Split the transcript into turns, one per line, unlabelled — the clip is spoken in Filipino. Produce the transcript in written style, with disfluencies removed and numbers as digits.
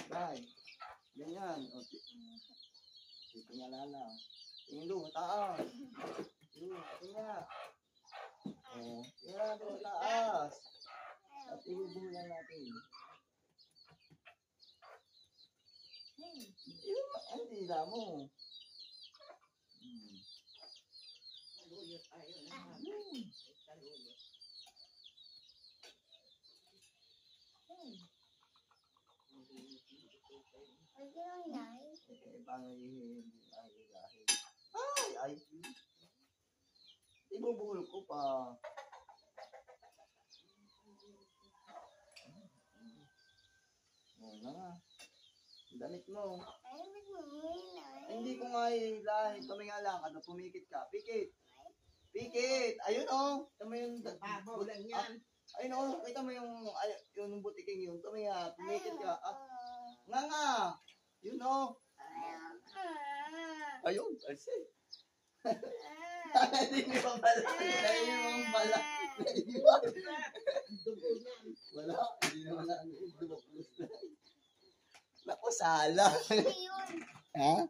Ay, ganyan. O, tingnan lang. Tingin doon, taas. Tingnan. O, tingnan doon, taas. At ibubulan natin. Ang dila mo.
Taluyot tayo naman. Taluyot.
Paano ay, ibubuhol ko pa. Oo na nga. Damit mo. Hindi ko nga ilahin. Kami nga lang. Ano, pumikit ka. Pikit. Pikit. Ayun o. Tama yung...
Babaw lang yan.
Ayun o. Kita mo yung butiking yun. Kami nga. Pumikit ka. Nga. Yun o. Ayun. Alsi. Hindi mo pa pala. Hindi mo pa pala.
Dugo niyan.
Wala. Hindi naman na. Naku, sala. Ha?